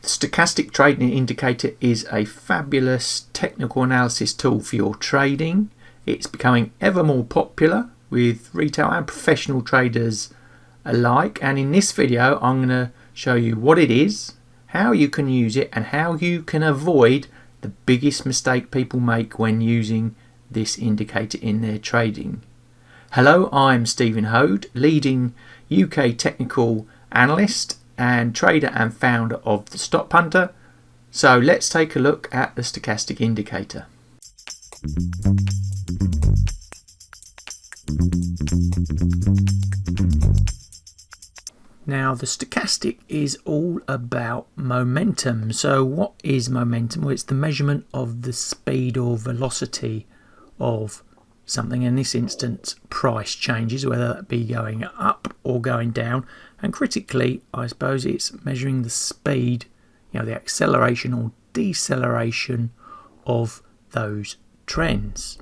The stochastic trading indicator is a fabulous technical analysis tool for your trading. It's becoming ever more popular with retail and professional traders alike, and in this video I'm going to show you what it is, how you can use it, and how you can avoid the biggest mistake people make when using this indicator in their trading. Hello, I'm Stephen Req'd, leading UK technical analyst and trader and founder of TheStopHunter. So let's take a look at the stochastic indicator. Now, the stochastic is all about momentum. So what is momentum? Well, it's the measurement of the speed or velocity of something. In this instance, price changes, whether that be going up or going down. And critically, I suppose it's measuring the speed, the acceleration or deceleration of those trends.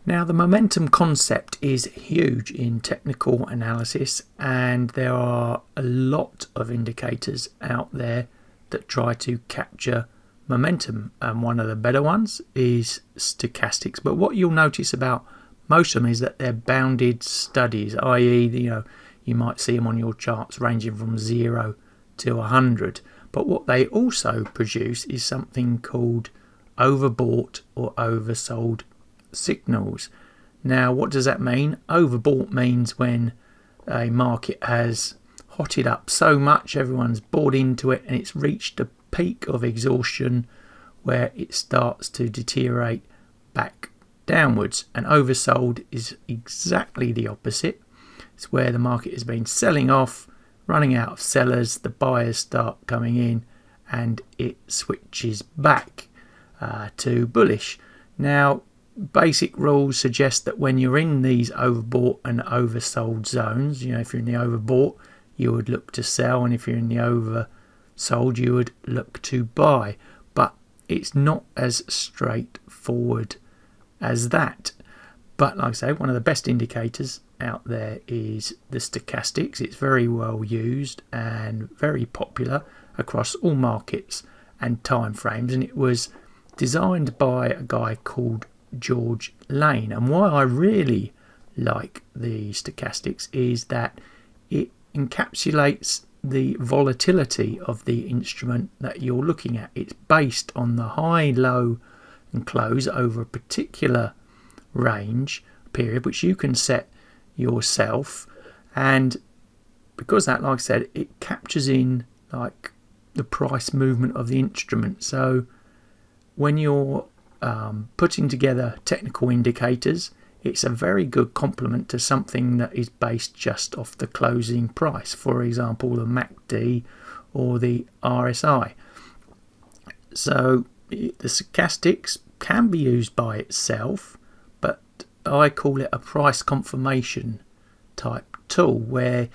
Now, the momentum concept is huge in technical analysis, and there are a lot of indicators out there that try to capture momentum. And one of the better ones is stochastics. But what you'll notice about most of them is that they're bounded studies, i.e., you might see them on your charts ranging from 0 to 100. But what they also produce is something called overbought or oversold signals. Now, what does that mean? Overbought means when a market has hotted up so much, everyone's bought into it, and it's reached a peak of exhaustion where it starts to deteriorate back downwards. And oversold is exactly the opposite. It's where the market has been selling off, running out of sellers, the buyers start coming in, and it switches back to bullish. Now, basic rules suggest that when you're in these overbought and oversold zones, if you're in the overbought, you would look to sell, and if you're in the oversold, you would look to buy. But it's not as straightforward as that. But like I say, one of the best indicators out there is the stochastics. It's very well used and very popular across all markets and time frames, and it was designed by a guy called George Lane. And why I really like the stochastics is that it encapsulates the volatility of the instrument that you're looking at. It's based on the high, low and close over a particular range period, which you can set yourself. And because that, like I said, it captures in like the price movement of the instrument. So when you're putting together technical indicators, it's a very good complement to something that is based just off the closing price, for example the MACD or the RSI. So the stochastics can be used by itself, but I call it a price confirmation type tool, where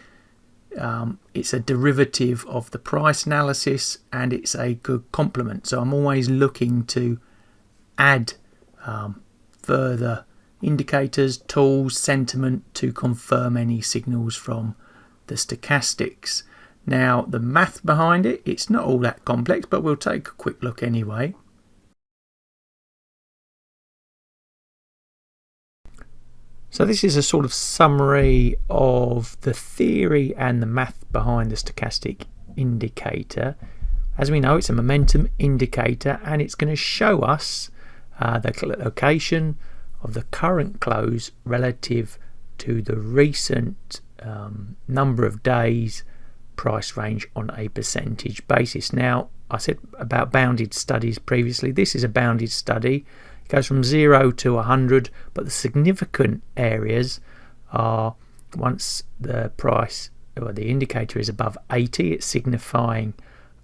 it's a derivative of the price analysis and it's a good complement. So I'm always looking to add further indicators, tools, sentiment to confirm any signals from the stochastics. Now, the math behind it, it's not all that complex, but we'll take a quick look anyway. So this is a sort of summary of the theory and the math behind the stochastic indicator. As we know, it's a momentum indicator, and it's going to show us the location of the current close relative to the recent number of days price range on a percentage basis. Now, I said about bounded studies previously. This is a bounded study. It goes from 0 to 100, but the significant areas are once the price or the indicator is above 80, it's signifying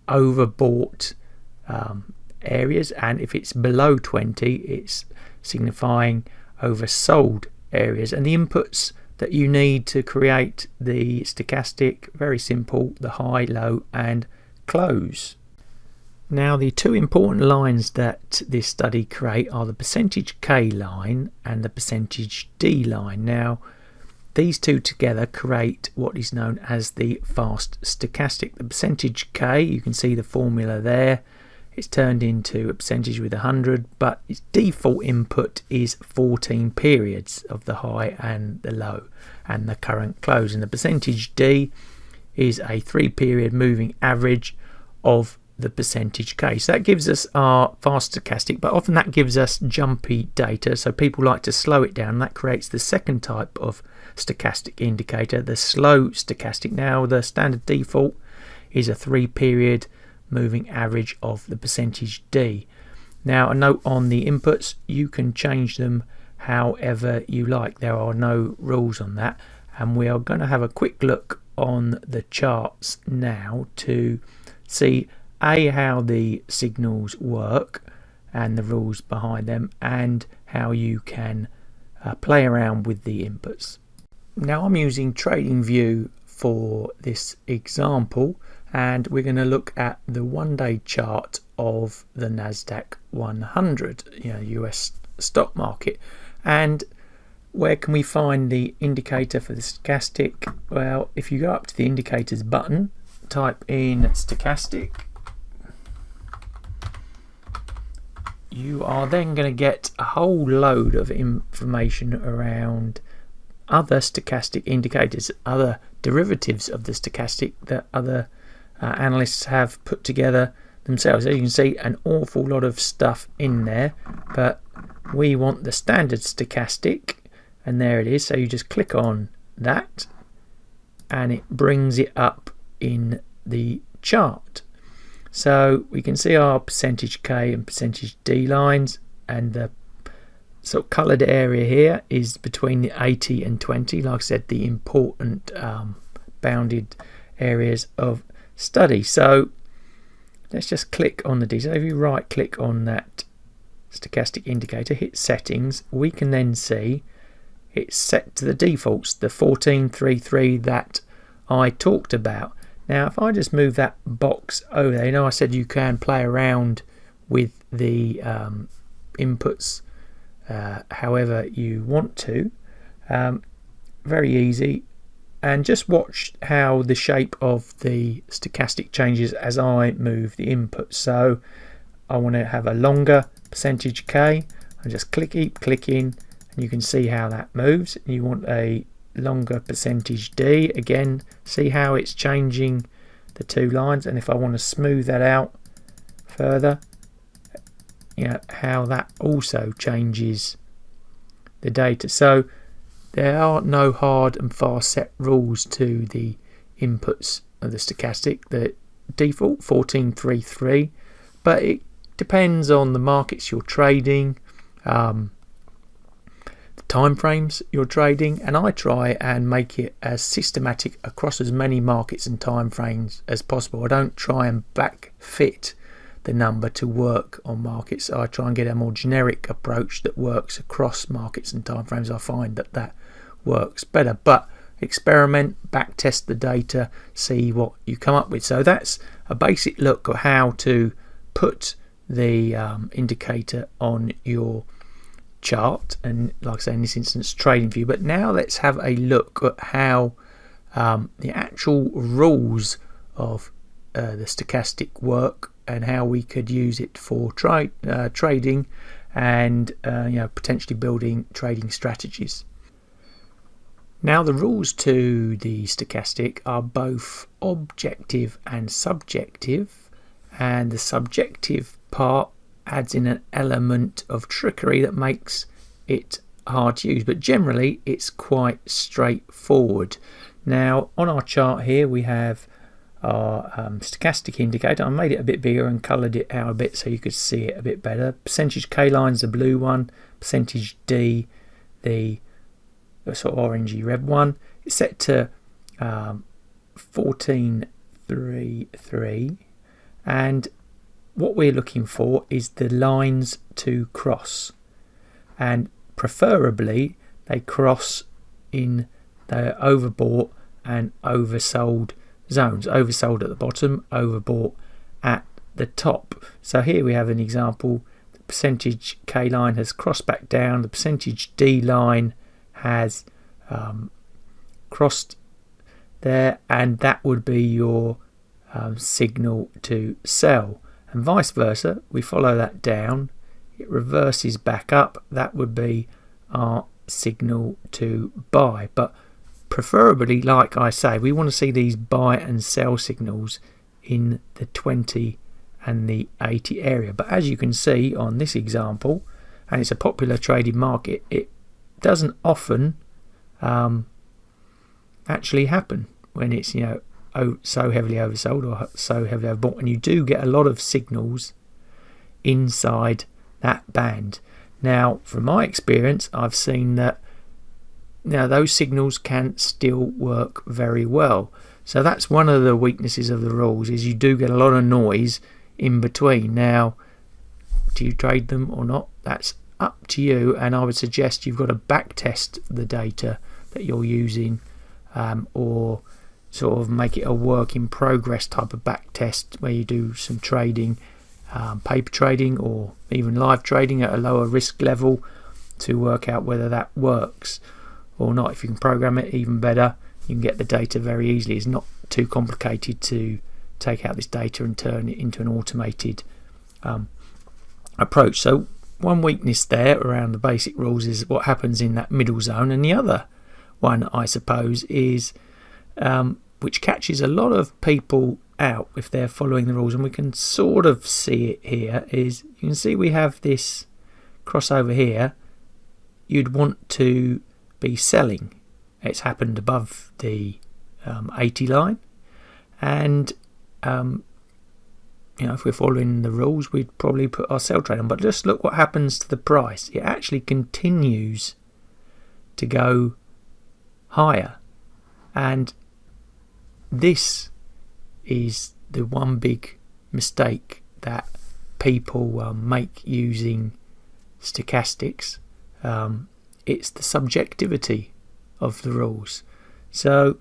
overbought areas, and if it's below 20, it's signifying oversold areas. And the inputs that you need to create the stochastic, very simple: the high, low and close. Now, the two important lines that this study create are the percentage K line and the percentage D line. Now, these two together create what is known as the fast stochastic. The percentage K, you can see the formula there, it's turned into a percentage with 100, but its default input is 14 periods of the high and the low and the current close, and the percentage D is a 3-period moving average of the percentage K. So that gives us our fast stochastic, but often that gives us jumpy data, so people like to slow it down. That creates the second type of stochastic indicator, the slow stochastic. Now the standard default is a 3-period moving average of the percentage D. Now a note on the inputs, you can change them however you like. There are no rules on that, and we are going to have a quick look on the charts now to see how the signals work and the rules behind them, and how you can play around with the inputs. Now I'm using TradingView for this example, and we're going to look at the 1-day chart of the NASDAQ 100, US stock market. And where can we find the indicator for the stochastic? Well, if you go up to the indicators button, type in stochastic, you are then going to get a whole load of information around other stochastic indicators, other derivatives of the stochastic that other analysts have put together themselves. As you can see, an awful lot of stuff in there, but we want the standard stochastic, and there it is. So you just click on that and it brings it up in the chart. So we can see our percentage K and percentage D lines, and the sort of coloured area here is between the 80 and 20, like I said, the important bounded areas of study. So let's just click on the D. So if you right click on that stochastic indicator, hit settings, we can then see it's set to the defaults, the 1433 that I talked about. Now if I just move that box over there, I said you can play around with the inputs however you want to, very easy, and just watch how the shape of the stochastic changes as I move the input. So I want to have a longer percentage K, I just keep clicking, and you can see how that moves. You want a longer percentage D, again, see how it's changing the two lines, and if I want to smooth that out further, how that also changes the data. So there are no hard and fast set rules to the inputs of the stochastic. The default 1433, but it depends on the markets you're trading, the time frames you're trading, and I try and make it as systematic across as many markets and time frames as possible. I don't try and back fit the number to work on markets. I try and get a more generic approach that works across markets and time frames. I find that works better, but experiment, back test the data, see what you come up with. So that's a basic look at how to put the indicator on your chart, and like I say, in this instance TradingView. But now let's have a look at how the actual rules of the stochastic work, and how we could use it for trading and potentially building trading strategies. Now the rules to the stochastic are both objective and subjective, and the subjective part adds in an element of trickery that makes it hard to use, but generally it's quite straightforward. Now on our chart here we have our stochastic indicator. I made it a bit bigger and coloured it out a bit so you could see it a bit better. Percentage K line's the blue one, percentage D the sort of orangey red one. It's set to 1433, and what we're looking for is the lines to cross, and preferably they cross in the overbought and oversold zones. Oversold at the bottom, overbought at the top. So here we have an example. The percentage K line has crossed back down, the percentage D line has crossed there, and that would be your signal to sell, and vice versa. We follow that down, it reverses back up, that would be our signal to buy. But preferably, like I say, we want to see these buy and sell signals in the 20 and the 80 area. But as you can see on this example, and it's a popular traded market, it doesn't often actually happen when it's, you know, so heavily oversold or so heavily overbought, and you do get a lot of signals inside that band. Now, from my experience, I've seen that now those signals can still work very well. So that's one of the weaknesses of the rules, is you do get a lot of noise in between. Now, do you trade them or not? That's up to you, and I would suggest you've got to back test the data that you're using, or sort of make it a work in progress type of back test where you do some trading, paper trading or even live trading at a lower risk level to work out whether that works or not. If you can program it, even better. You can get the data very easily. It's not too complicated to take out this data and turn it into an automated approach. So one weakness there around the basic rules is what happens in that middle zone, and the other one, I suppose, is which catches a lot of people out if they're following the rules, and we can sort of see it here, is you can see we have this crossover here. You'd want to be selling. It's happened above the 80 line, and you know, if we're following the rules, we'd probably put our sell trade on. But just look what happens to the price. It actually continues to go higher, and this is the one big mistake that people make using stochastics. It's the subjectivity of the rules. So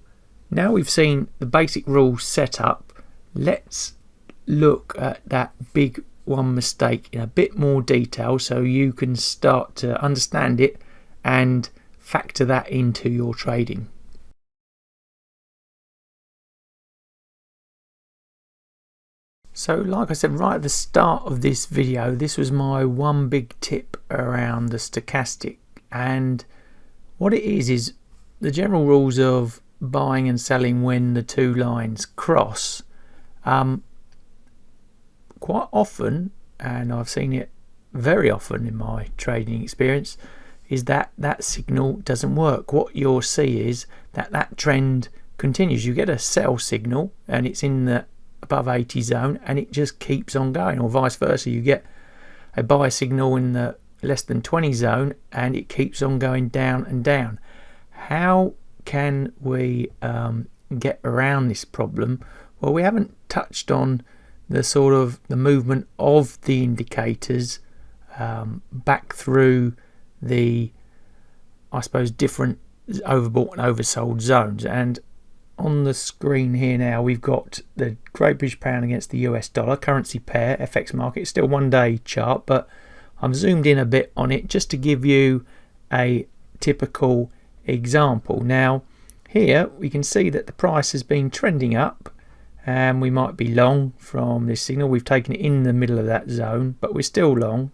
now we've seen the basic rules set up, let's look at that big one mistake in a bit more detail so you can start to understand it and factor that into your trading. So like I said right at the start of this video, this was my one big tip around the stochastic, and what it is the general rules of buying and selling when the two lines cross. Quite often, and I've seen it very often in my trading experience, is that that signal doesn't work. What you'll see is that that trend continues. You get a sell signal and it's in the above 80 zone and it just keeps on going, or vice versa, you get a buy signal in the less than 20 zone and it keeps on going down and down. How can we get around this problem? Well, we haven't touched on the sort of the movement of the indicators back through the, I suppose, different overbought and oversold zones. And on the screen here now we've got the Great British Pound against the US dollar currency pair FX market. It's still 1 day chart, but I'm zoomed in a bit on it just to give you a typical example. Now here we can see that the price has been trending up, and we might be long from this signal. We've taken it in the middle of that zone, but we're still long,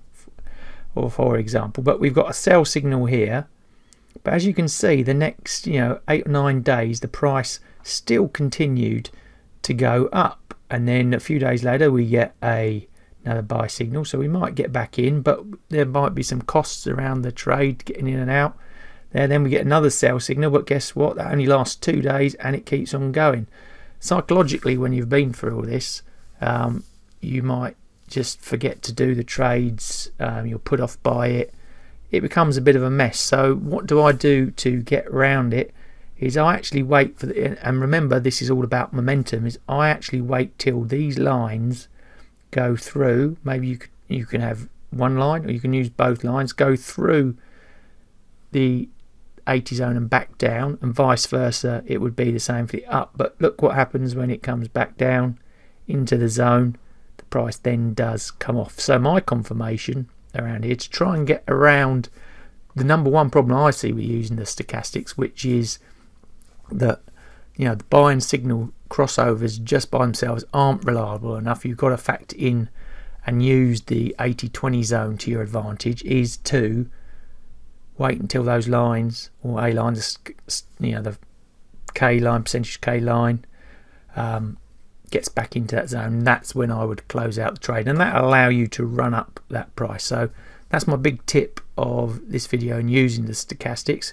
or for example, but we've got a sell signal here. But as you can see, the next 8 or 9 days the price still continued to go up, and then a few days later we get another buy signal, so we might get back in, but there might be some costs around the trade getting in and out there. Then we get another sell signal, but guess what, that only lasts 2 days and it keeps on going. Psychologically, when you've been through all this, you might just forget to do the trades, you're put off by it, it becomes a bit of a mess. So what do I do to get around it is I actually wait for and remember this is all about momentum, is I actually wait till these lines go through. Maybe you can have one line, or you can use both lines, go through the 80 zone and back down, and vice versa, it would be the same for the up. But look what happens when it comes back down into the zone, the price then does come off. So my confirmation around here to try and get around the number one problem I see with using the stochastics, which is that the buying signal crossovers just by themselves aren't reliable enough. You've got to factor in and use the 80-20 zone to your advantage, is to wait until those lines, or A lines, the K line, percentage K line, gets back into that zone. That's when I would close out the trade, and that'll allow you to run up that price. So that's my big tip of this video in using the stochastics.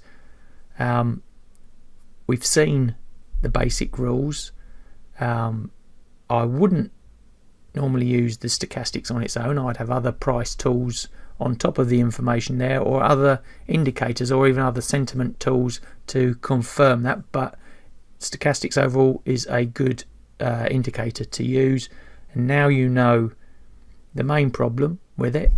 We've seen the basic rules. I wouldn't normally use the stochastics on its own. I'd have other price tools on top of the information there, or other indicators, or even other sentiment tools to confirm that. But stochastics overall is a good indicator to use, and now you know the main problem with it.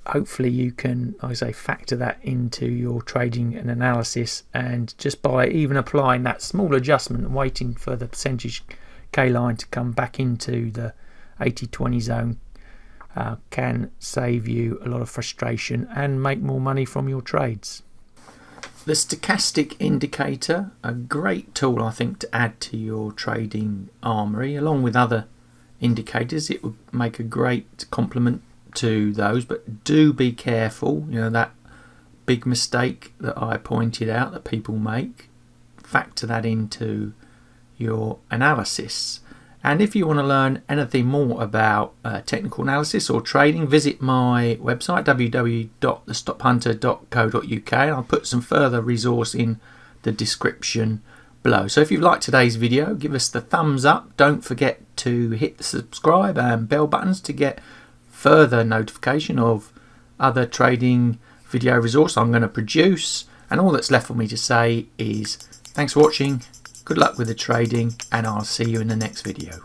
Hopefully you can, like I say, factor that into your trading and analysis, and just by even applying that small adjustment and waiting for the percentage K line to come back into the 80-20 zone can save you a lot of frustration and make more money from your trades. The stochastic indicator, a great tool I think to add to your trading armory along with other indicators. It would make a great complement to those, but do be careful. That big mistake that I pointed out that people make, factor that into your analysis. And if you want to learn anything more about technical analysis or trading, visit my website www.TheStopHunter.co.uk, and I'll put some further resource in the description below. So if you've liked today's video, give us the thumbs up. Don't forget to hit the subscribe and bell buttons to get further notification of other trading video resource I'm going to produce. And all that's left for me to say is thanks for watching, good luck with the trading, and I'll see you in the next video.